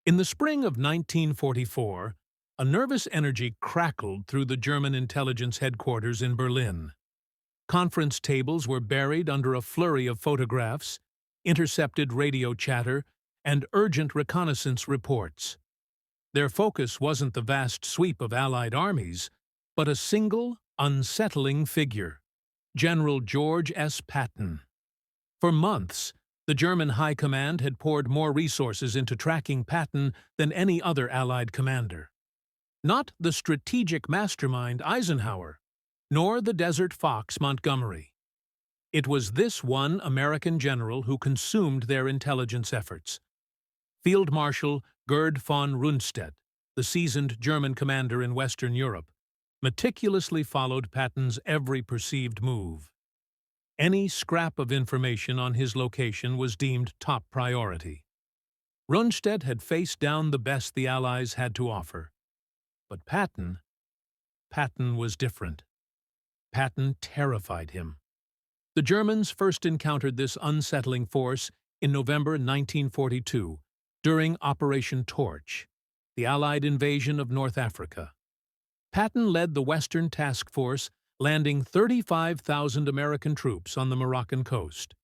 In the spring of 1944, a nervous energy crackled through the German intelligence headquarters in Berlin. Conference tables were buried under a flurry of photographs, intercepted radio chatter, and urgent reconnaissance reports. Their focus wasn't the vast sweep of Allied armies, but a single, unsettling figure, General George S. Patton. For months, the German High Command had poured more resources into tracking Patton than any other Allied commander. Not the strategic mastermind Eisenhower, nor the desert fox Montgomery. It was this one American general who consumed their intelligence efforts. Field Marshal Gerd von Rundstedt, the seasoned German commander in Western Europe, meticulously followed Patton's every perceived move. Any scrap of information on his location was deemed top priority. Rundstedt had faced down the best the Allies had to offer. But Patton was different. Patton terrified him. The Germans first encountered this unsettling force in November 1942 during Operation Torch, the Allied invasion of North Africa. Patton led the Western Task Force, landing 35,000 American troops on the Moroccan coast.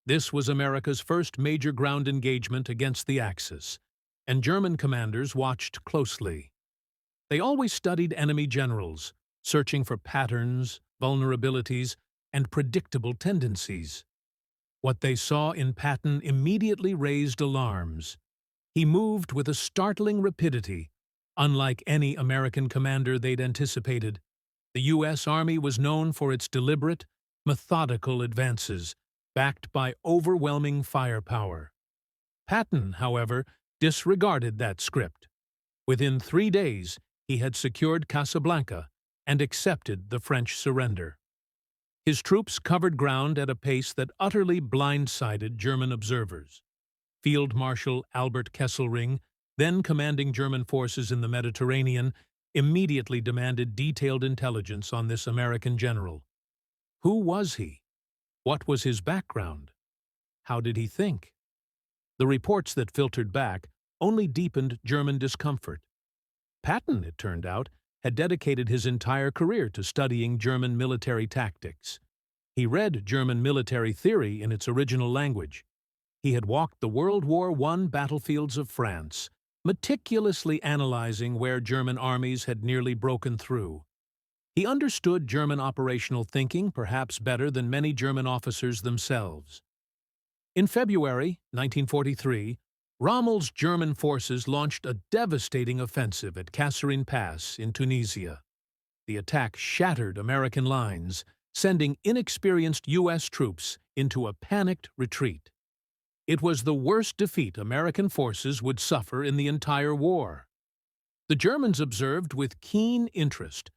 This was America's first major ground engagement against the Axis, and German commanders watched closely. They always studied enemy generals, searching for patterns, vulnerabilities, and predictable tendencies. What they saw in Patton immediately raised alarms. He moved with a startling rapidity, unlike any American commander they'd anticipated. The U.S. Army was known for its deliberate, methodical advances, backed by overwhelming firepower. Patton, however, disregarded that script. Within 3 days, he had secured Casablanca and accepted the French surrender. His troops covered ground at a pace that utterly blindsided German observers. Field Marshal Albert Kesselring, then commanding German forces in the Mediterranean, immediately demanded detailed intelligence on this American general. Who was he? What was his background? How did he think? The reports that filtered back only deepened German discomfort. Patton, it turned out, had dedicated his entire career to studying German military tactics. He read German military theory in its original language. He had walked the World War I battlefields of France, meticulously analyzing where German armies had nearly broken through. He understood German operational thinking perhaps better than many German officers themselves. In February 1943, Rommel's German forces launched a devastating offensive at Kasserine Pass in Tunisia. The attack shattered American lines, sending inexperienced U.S. troops into a panicked retreat. It was the worst defeat American forces would suffer in the entire war. The Germans observed with keen interest,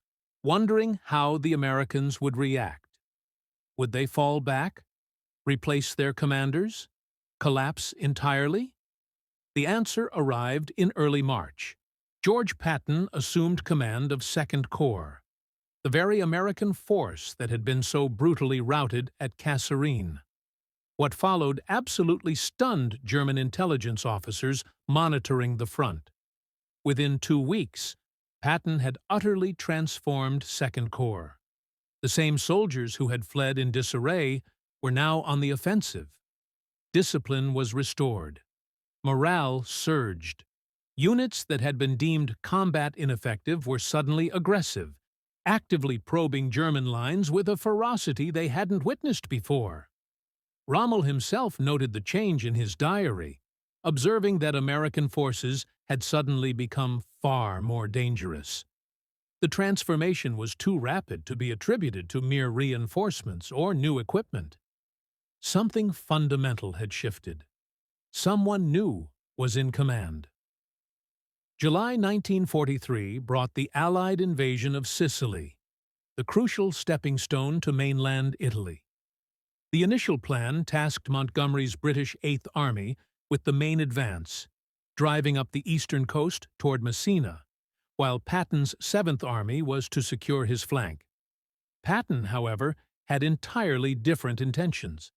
wondering how the Americans would react. Would they fall back? Replace their commanders? Collapse entirely? The answer arrived in early March. George Patton assumed command of 2nd Corps, the very American force that had been so brutally routed at Kasserine. What followed absolutely stunned German intelligence officers monitoring the front. Within 2 weeks, Patton had utterly transformed 2nd Corps. The same soldiers who had fled in disarray were now on the offensive. Discipline was restored. Morale surged. Units that had been deemed combat ineffective were suddenly aggressive, actively probing German lines with a ferocity they hadn't witnessed before. Rommel himself noted the change in his diary, observing that American forces had suddenly become far more dangerous. The transformation was too rapid to be attributed to mere reinforcements or new equipment. Something fundamental had shifted. Someone new was in command. July 1943 brought the Allied invasion of Sicily, the crucial stepping stone to mainland Italy. The initial plan tasked Montgomery's British 8th Army with the main advance, driving up the eastern coast toward Messina, while Patton's 7th Army was to secure his flank. Patton, however, had entirely different intentions.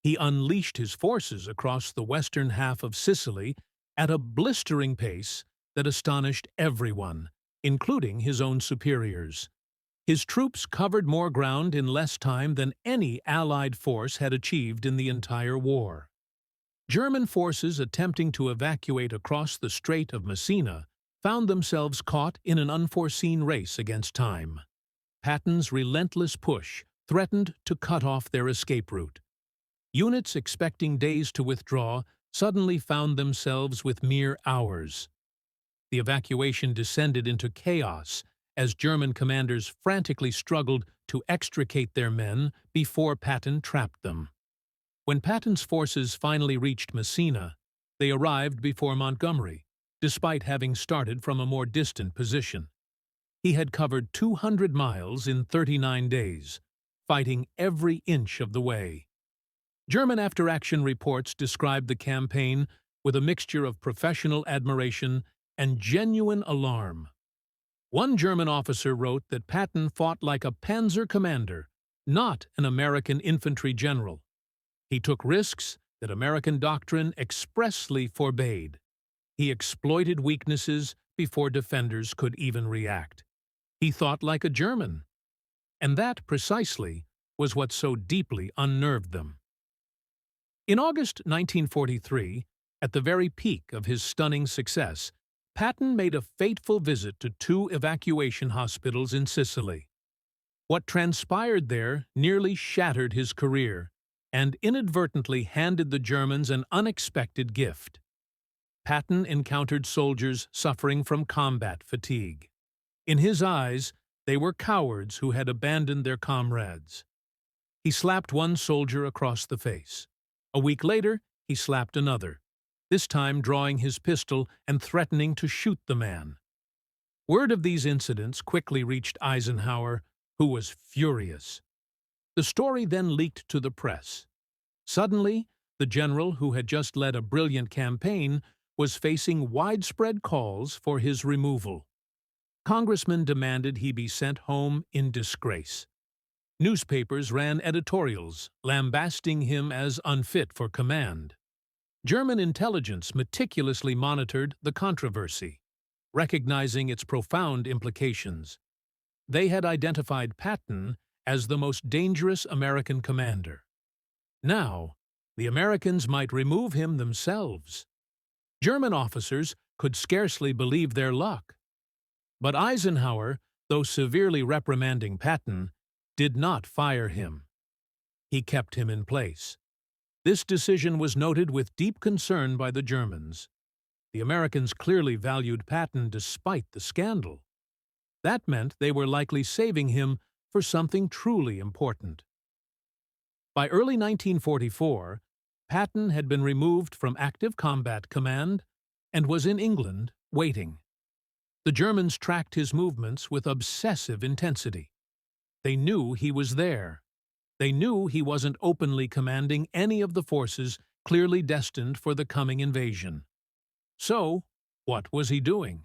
He unleashed his forces across the western half of Sicily at a blistering pace that astonished everyone, including his own superiors. His troops covered more ground in less time than any Allied force had achieved in the entire war. German forces attempting to evacuate across the Strait of Messina found themselves caught in an unforeseen race against time. Patton's relentless push threatened to cut off their escape route. Units expecting days to withdraw suddenly found themselves with mere hours. The evacuation descended into chaos as German commanders frantically struggled to extricate their men before Patton trapped them. When Patton's forces finally reached Messina, they arrived before Montgomery, despite having started from a more distant position. He had covered 200 miles in 39 days, fighting every inch of the way. German after-action reports described the campaign with a mixture of professional admiration and genuine alarm. One German officer wrote that Patton fought like a panzer commander, not an American infantry general. He took risks that American doctrine expressly forbade. He exploited weaknesses before defenders could even react. He thought like a German. And that, precisely, was what so deeply unnerved them. In August 1943, at the very peak of his stunning success, Patton made a fateful visit to 2 evacuation hospitals in Sicily. What transpired there nearly shattered his career and inadvertently handed the Germans an unexpected gift. Patton encountered soldiers suffering from combat fatigue. In his eyes, they were cowards who had abandoned their comrades. He slapped one soldier across the face. A week later, he slapped another, this time drawing his pistol and threatening to shoot the man. Word of these incidents quickly reached Eisenhower, who was furious. The story then leaked to the press. Suddenly, the general who had just led a brilliant campaign was facing widespread calls for his removal. Congressmen demanded he be sent home in disgrace. Newspapers ran editorials lambasting him as unfit for command. German intelligence meticulously monitored the controversy, recognizing its profound implications. They had identified Patton as the most dangerous American commander. Now, the Americans might remove him themselves. German officers could scarcely believe their luck. But Eisenhower, though severely reprimanding Patton, did not fire him. He kept him in place. This decision was noted with deep concern by the Germans. The Americans clearly valued Patton despite the scandal. That meant they were likely saving him for something truly important. By early 1944, Patton had been removed from active combat command and was in England, waiting. The Germans tracked his movements with obsessive intensity. They knew he was there. They knew he wasn't openly commanding any of the forces clearly destined for the coming invasion. So, what was he doing?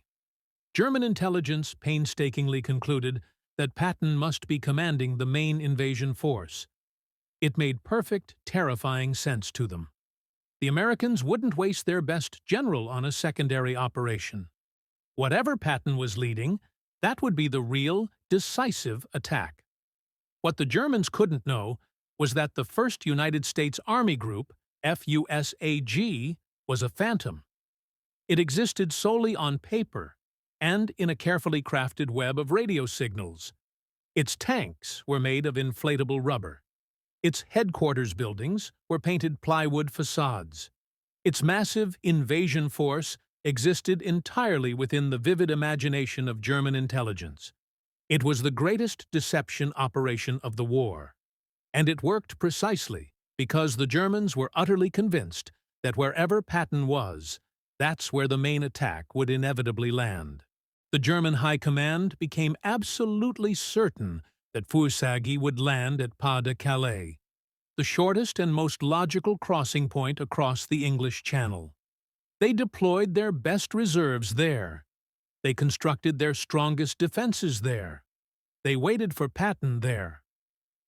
German intelligence painstakingly concluded that Patton must be commanding the main invasion force. It made perfect, terrifying sense to them. The Americans wouldn't waste their best general on a secondary operation. Whatever Patton was leading, that would be the real, decisive attack. What the Germans couldn't know was that the 1st United States Army Group, FUSAG, was a phantom. It existed solely on paper and in a carefully crafted web of radio signals. Its tanks were made of inflatable rubber. Its headquarters buildings were painted plywood facades. Its massive invasion force existed entirely within the vivid imagination of German intelligence. It was the greatest deception operation of the war. And it worked precisely because the Germans were utterly convinced that wherever Patton was, that's where the main attack would inevitably land. The German High Command became absolutely certain that FUSAG would land at Pas de Calais, the shortest and most logical crossing point across the English Channel. They deployed their best reserves there. They constructed their strongest defenses there. They waited for Patton there.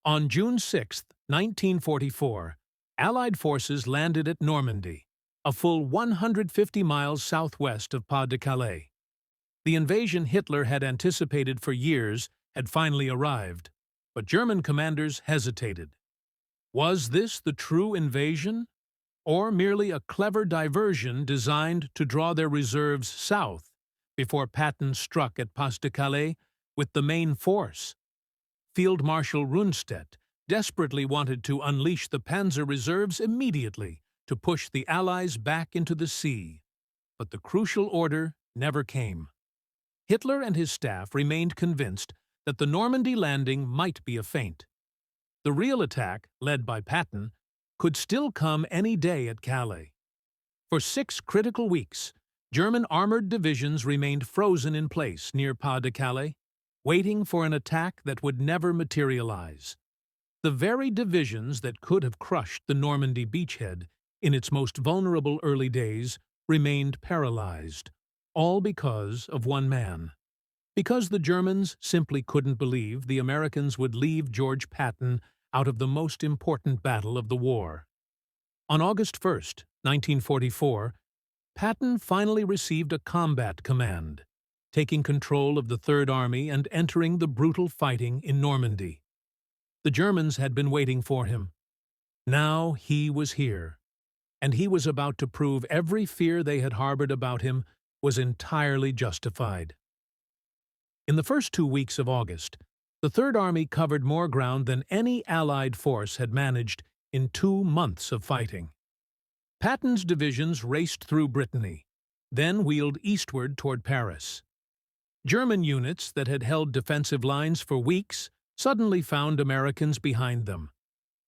On June 6, 1944, Allied forces landed at Normandy. a full 150 miles southwest of Pas-de-Calais. The invasion Hitler had anticipated for years had finally arrived, but German commanders hesitated. Was this the true invasion, or merely a clever diversion designed to draw their reserves south before Patton struck at Pas-de-Calais with the main force? Field Marshal Rundstedt desperately wanted to unleash the Panzer reserves immediately to push the Allies back into the sea, but the crucial order never came. Hitler and his staff remained convinced that the Normandy landing might be a feint. The real attack, led by Patton, could still come any day at Calais. For 6 critical weeks, German armored divisions remained frozen in place near Pas-de-Calais, waiting for an attack that would never materialize. The very divisions that could have crushed the Normandy beachhead in its most vulnerable early days remained paralyzed, all because of one man. Because the Germans simply couldn't believe the Americans would leave George Patton out of the most important battle of the war. On August 1st, 1944, Patton finally received a combat command, taking control of the Third Army and entering the brutal fighting in Normandy. The Germans had been waiting for him. Now he was here, and he was about to prove every fear they had harbored about him was entirely justified. In the first 2 weeks of August, the Third Army covered more ground than any Allied force had managed in 2 months of fighting. Patton's divisions raced through Brittany, then wheeled eastward toward Paris. German units that had held defensive lines for weeks suddenly found Americans behind them,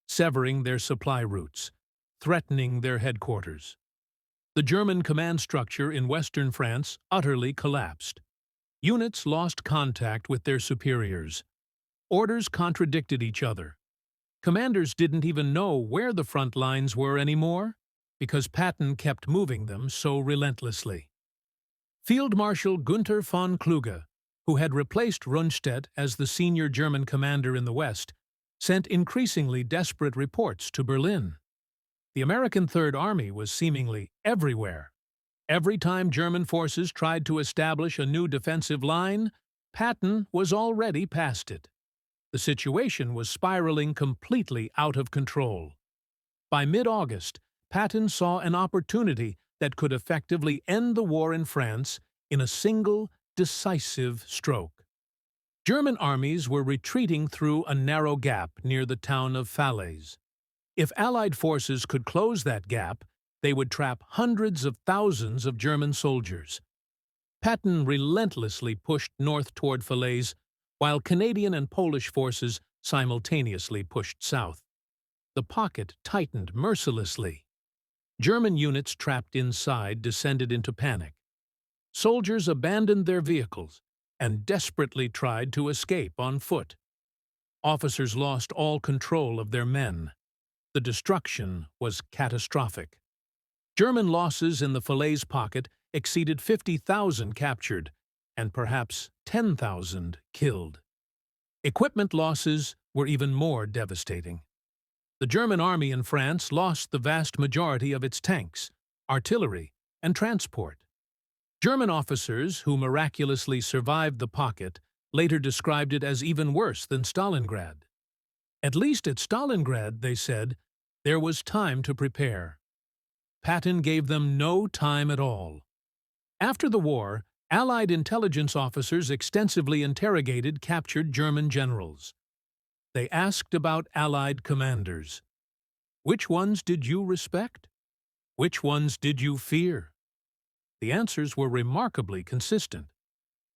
severing their supply routes, threatening their headquarters. The German command structure in western France utterly collapsed. Units lost contact with their superiors. Orders contradicted each other. Commanders didn't even know where the front lines were anymore, because Patton kept moving them so relentlessly. Field Marshal Günther von Kluge, who had replaced Rundstedt as the senior German commander in the West, sent increasingly desperate reports to Berlin. The American Third Army was seemingly everywhere. Every time German forces tried to establish a new defensive line, Patton was already past it. The situation was spiraling completely out of control. By mid-August, Patton saw an opportunity that could effectively end the war in France in a single, decisive stroke. German armies were retreating through a narrow gap near the town of Falaise. If Allied forces could close that gap, they would trap hundreds of thousands of German soldiers. Patton relentlessly pushed north toward Falaise, while Canadian and Polish forces simultaneously pushed south. The pocket tightened mercilessly. German units trapped inside descended into panic. Soldiers abandoned their vehicles and desperately tried to escape on foot. Officers lost all control of their men. The destruction was catastrophic. German losses in the Falaise pocket exceeded 50,000 captured and perhaps 10,000 killed. Equipment losses were even more devastating. The German army in France lost the vast majority of its tanks, artillery, and transport. German officers who miraculously survived the pocket later described it as even worse than Stalingrad. At least at Stalingrad, they said, there was time to prepare. Patton gave them no time at all. After the war, Allied intelligence officers extensively interrogated captured German generals. They asked about Allied commanders. Which ones did you respect? Which ones did you fear? The answers were remarkably consistent.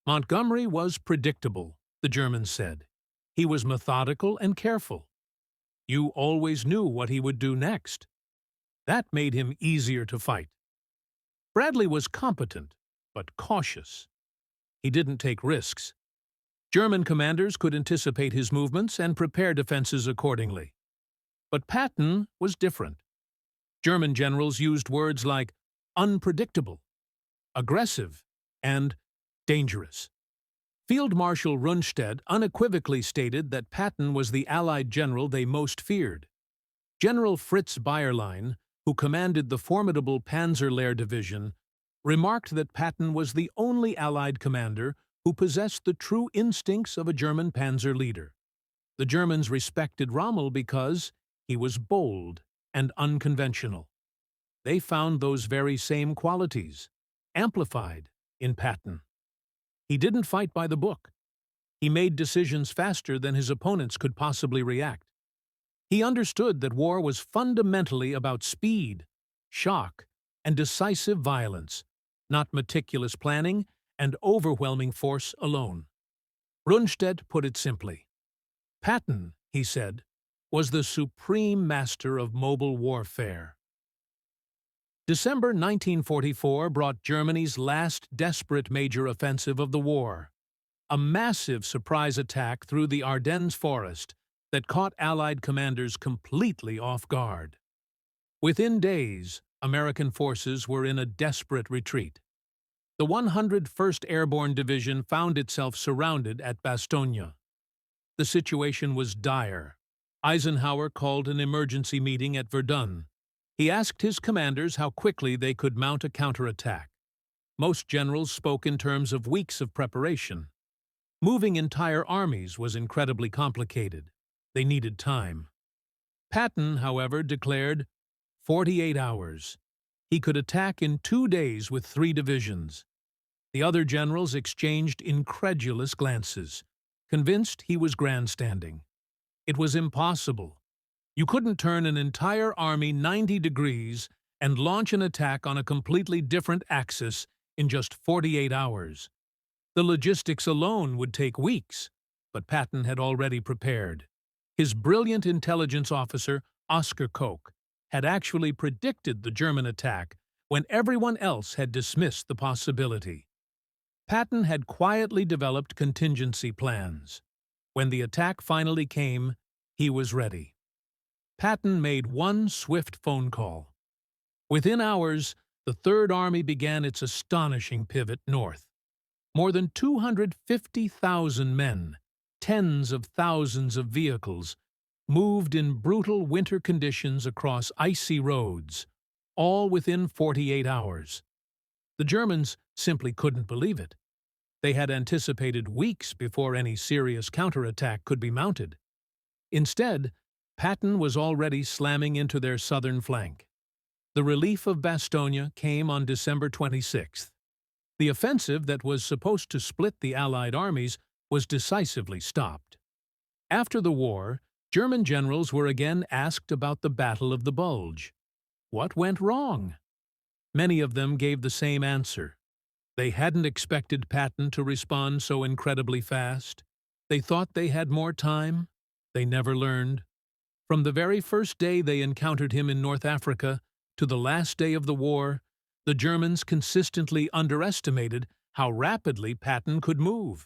Montgomery was predictable, the Germans said. He was methodical and careful. You always knew what he would do next. That made him easier to fight. Bradley was competent, but cautious. He didn't take risks. German commanders could anticipate his movements and prepare defenses accordingly. But Patton was different. German generals used words like unpredictable, aggressive, and dangerous. Field Marshal Rundstedt unequivocally stated that Patton was the Allied general they most feared. General Fritz Bayerlein, who commanded the formidable Panzer Division, remarked that Patton was the only Allied commander who possessed the true instincts of a German panzer leader. The Germans respected Rommel because he was bold and unconventional. They found those very same qualities, amplified in Patton. He didn't fight by the book. He made decisions faster than his opponents could possibly react. He understood that war was fundamentally about speed, shock, and decisive violence, not meticulous planning and overwhelming force alone. Rundstedt put it simply. Patton, he said, was the supreme master of mobile warfare. December 1944 brought Germany's last desperate major offensive of the war, a massive surprise attack through the Ardennes forest that caught Allied commanders completely off guard. Within days, American forces were in a desperate retreat. The 101st Airborne Division found itself surrounded at Bastogne. The situation was dire. Eisenhower called an emergency meeting at Verdun. He asked his commanders how quickly they could mount a counterattack. Most generals spoke in terms of weeks of preparation. Moving entire armies was incredibly complicated. They needed time. Patton, however, declared 48 hours. He could attack in 2 days with 3 divisions. The other generals exchanged incredulous glances, convinced he was grandstanding. It was impossible. You couldn't turn an entire army 90 degrees and launch an attack on a completely different axis in just 48 hours. The logistics alone would take weeks, but Patton had already prepared. His brilliant intelligence officer, Oskar Koch, had actually predicted the German attack when everyone else had dismissed the possibility. Patton had quietly developed contingency plans. When the attack finally came, he was ready. Patton made one swift phone call. Within hours, the Third Army began its astonishing pivot north. More than 250,000 men, tens of thousands of vehicles, moved in brutal winter conditions across icy roads, all within 48 hours. The Germans simply couldn't believe it. They had anticipated weeks before any serious counterattack could be mounted. Instead, Patton was already slamming into their southern flank. The relief of Bastogne came on December 26th. The offensive that was supposed to split the Allied armies was decisively stopped. After the war, German generals were again asked about the Battle of the Bulge. What went wrong? Many of them gave the same answer. They hadn't expected Patton to respond so incredibly fast. They thought they had more time. They never learned. From the very first day they encountered him in North Africa to the last day of the war, the Germans consistently underestimated how rapidly Patton could move.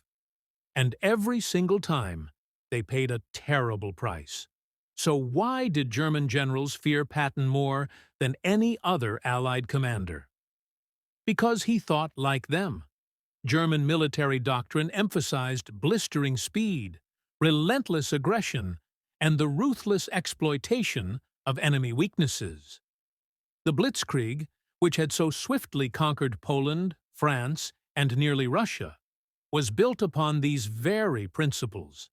And every single time, they paid a terrible price. So why did German generals fear Patton more than any other Allied commander? Because he thought like them. German military doctrine emphasized blistering speed, relentless aggression, and the ruthless exploitation of enemy weaknesses. The Blitzkrieg, which had so swiftly conquered Poland, France, and nearly Russia, was built upon these very principles.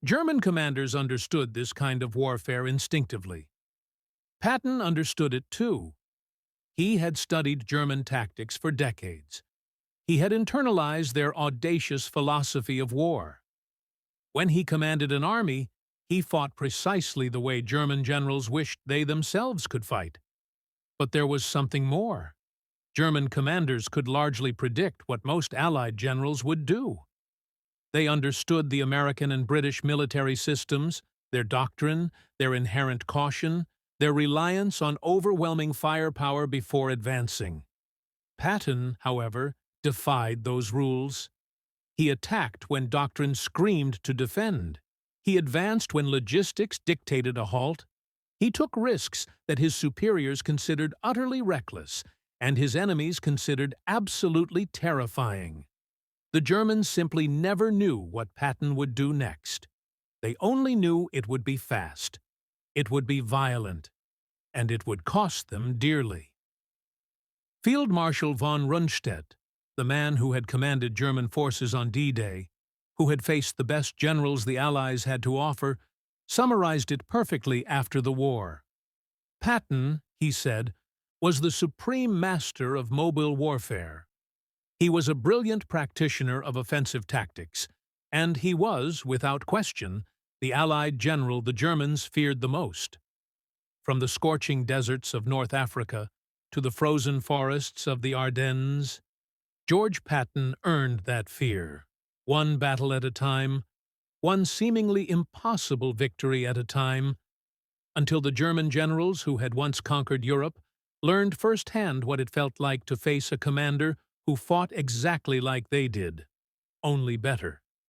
German commanders understood this kind of warfare instinctively. Patton understood it too. He had studied German tactics for decades. He had internalized their audacious philosophy of war. When he commanded an army, he fought precisely the way German generals wished they themselves could fight. But there was something more. German commanders could largely predict what most Allied generals would do. They understood the American and British military systems, their doctrine, their inherent caution, their reliance on overwhelming firepower before advancing. Patton, however, defied those rules. He attacked when doctrine screamed to defend. He advanced when logistics dictated a halt. He took risks that his superiors considered utterly reckless and his enemies considered absolutely terrifying. The Germans simply never knew what Patton would do next. They only knew it would be fast. It would be violent. and it would cost them dearly. Field Marshal von Rundstedt, the man who had commanded German forces on D-Day, who had faced the best generals the Allies had to offer, summarized it perfectly after the war. Patton, he said, was the supreme master of mobile warfare. He was a brilliant practitioner of offensive tactics, and he was, without question, the Allied general the Germans feared the most. From the scorching deserts of North Africa to the frozen forests of the Ardennes, George Patton earned that fear, one battle at a time, one seemingly impossible victory at a time, until the German generals who had once conquered Europe learned firsthand what it felt like to face a commander who fought exactly like they did, only better.